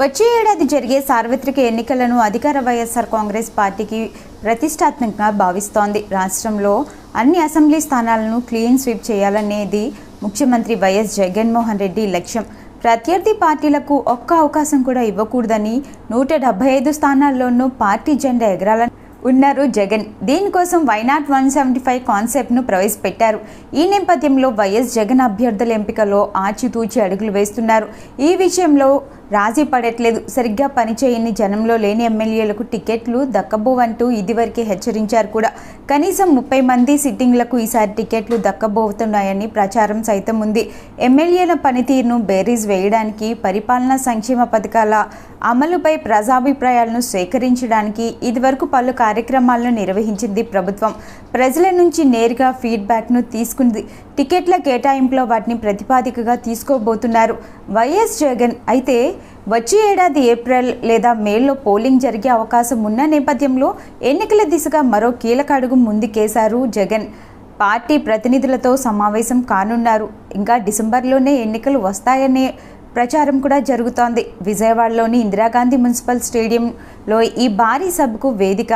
వచ్చే ఏడాది జరిగే సార్వత్రిక ఎన్నికలను అధికార వైఎస్ఆర్ కాంగ్రెస్ పార్టీకి ప్రతిష్టాత్మకంగా భావిస్తోంది. రాష్ట్రంలో అన్ని అసెంబ్లీ స్థానాలను క్లీన్ స్వీప్ చేయాలనేది ముఖ్యమంత్రి వైఎస్ జగన్మోహన్ రెడ్డి లక్ష్యం. ప్రత్యర్థి పార్టీలకు ఒక్క అవకాశం కూడా ఇవ్వకూడదని 175 స్థానాల్లోనూ పార్టీ జెండా ఎగరాలని ఉన్నారు జగన్. దీనికోసం వైనాట్ 175 కాన్సెప్ట్ను ప్రవేశపెట్టారు. ఈ నేపథ్యంలో వైఎస్ జగన్ అభ్యర్థుల ఎంపికలో ఆచితూచి అడుగులు వేస్తున్నారు. ఈ విషయంలో రాజీ పడట్లేదు. సరిగ్గా పనిచేయని, జనంలో లేని ఎమ్మెల్యేలకు టికెట్లు దక్కబోవంటూ ఇదివరకే హెచ్చరించారు కూడా. కనీసం 30 మంది సిట్టింగ్లకు ఈసారి టికెట్లు దక్కబోతున్నాయని ప్రచారం సైతం ఉంది. ఎమ్మెల్యేల పనితీరును బేరీజ్ వేయడానికి, పరిపాలనా సంక్షేమ పథకాల అమలుపై ప్రజాభిప్రాయాలను సేకరించడానికి ఇదివరకు పలు కార్యక్రమాలను నిర్వహించింది ప్రభుత్వం. ప్రజల నుంచి నేరుగా ఫీడ్బ్యాక్ను తీసుకుంది. టికెట్ల కేటాయింపులో వాటిని ప్రతిపాదికగా తీసుకోబోతున్నారు వైఎస్ జగన్. అయితే వచ్చే ఏడాది ఏప్రిల్ లేదా మేలో పోలింగ్ జరిగే అవకాశం ఉన్న నేపథ్యంలో ఎన్నికల దిశగా మరో కీలక అడుగు ముందుకేశారు జగన్. పార్టీ ప్రతినిధులతో సమావేశం కానున్నారు. ఇంకా డిసెంబర్లోనే ఎన్నికలు వస్తాయనే ప్రచారం కూడా జరుగుతోంది. విజయవాడలోని ఇందిరాగాంధీ మున్సిపల్ స్టేడియంలో ఈ భారీ సభకు వేదిక.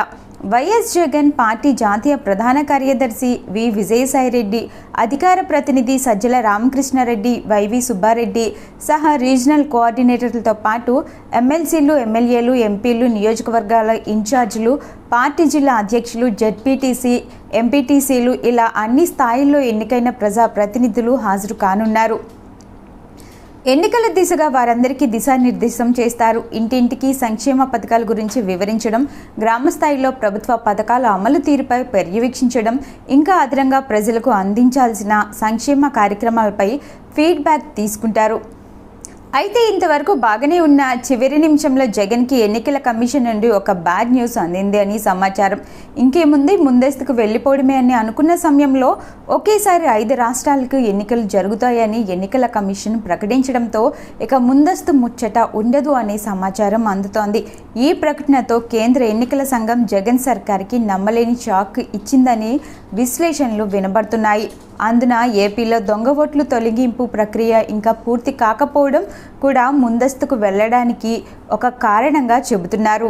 వైఎస్ జగన్ పార్టీ జాతీయ ప్రధాన కార్యదర్శి వి విజయసాయిరెడ్డి, అధికార ప్రతినిధి సజ్జల రామకృష్ణారెడ్డి, వైవి సుబ్బారెడ్డి సహా రీజనల్ కోఆర్డినేటర్లతో పాటు ఎమ్మెల్సీలు, ఎమ్మెల్యేలు, ఎంపీలు, నియోజకవర్గాల ఇన్ఛార్జీలు, పార్టీ జిల్లా అధ్యక్షులు, జెడ్పీటీసీ, ఎంపీటీసీలు ఇలా అన్ని స్థాయిల్లో ఎన్నికైన ప్రజాప్రతినిధులు హాజరు కానున్నారు. ఎన్నికల దిశగా వారందరికీ దిశానిర్దేశం చేస్తారు. ఇంటింటికి సంక్షేమ పథకాల గురించి వివరించడం, గ్రామ స్థాయిలో ప్రభుత్వ పథకాల అమలు తీరుపై పర్యవేక్షించడం, ఇంకా అదనంగా ప్రజలకు అందించాల్సిన సంక్షేమ కార్యక్రమాలపై ఫీడ్బ్యాక్ తీసుకుంటారు. అయితే ఇంతవరకు బాగానే ఉన్న చివరి నిమిషంలో జగన్కి ఎన్నికల కమిషన్ నుండి ఒక బ్యాడ్ న్యూస్ అందింది అని సమాచారం. ఇంకేముంది, ముందస్తుకు వెళ్ళిపోవడమే అని అనుకున్న సమయంలో ఒకేసారి 5 రాష్ట్రాలకు ఎన్నికలు జరుగుతాయని ఎన్నికల కమిషన్ ప్రకటించడంతో ఇక ముందస్తు ముచ్చట ఉండదు అనే సమాచారం అందుతోంది. ఈ ప్రకటనతో కేంద్ర ఎన్నికల సంఘం జగన్ సర్కార్కి నమ్మలేని షాక్ ఇచ్చిందని విశ్లేషణలు వినబడుతున్నాయి. అందున ఏపీలో దొంగ ఓట్లు తొలగింపు ప్రక్రియ ఇంకా పూర్తి కాకపోవడం కూడా ముందస్తుకు వెళ్ళడానికి ఒక కారణంగా చెబుతున్నారు.